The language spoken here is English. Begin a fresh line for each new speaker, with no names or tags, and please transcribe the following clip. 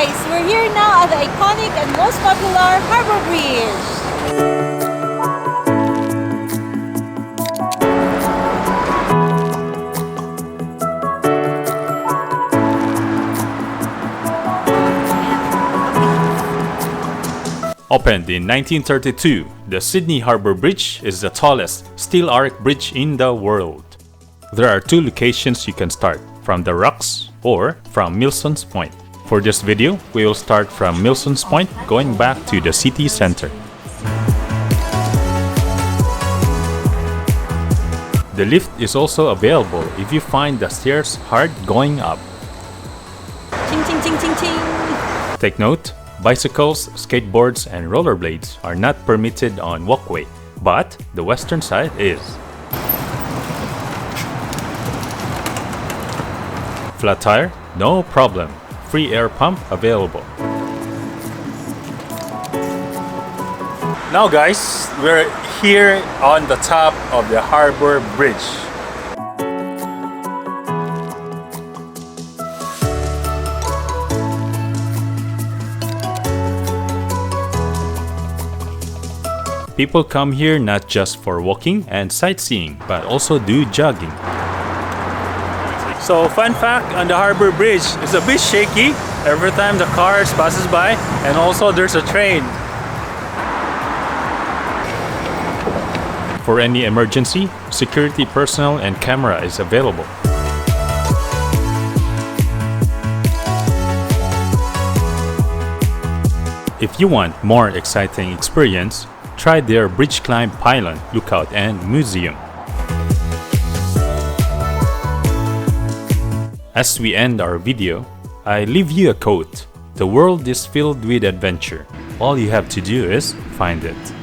guys, we're here now at the iconic and most popular Harbour Bridge.
Opened in 1932, the Sydney Harbour Bridge is the tallest steel arch bridge in the world. There are two locations you can start, from the rocks or from Milson's Point. For this video, we will start from Milson's Point, going back to the city center. The lift is also available if you find the stairs hard going up.
Ching ching ching ching ching.
Take note, bicycles, skateboards, and rollerblades are not permitted on walkway, but the western side is. Flat tire? No problem. Free air pump available. Now guys, we're here on the top of the Harbour Bridge. People come here not just for walking and sightseeing, but also do jogging. So fun fact on the Harbour Bridge, it's a bit shaky every time the cars passes by, and also there's a train. For any emergency, security personnel and camera is available. If you want more exciting experience, try their bridge climb pylon, lookout, and museum. As we end our video, I leave you a quote. The world is filled with adventure. All you have to do is find it.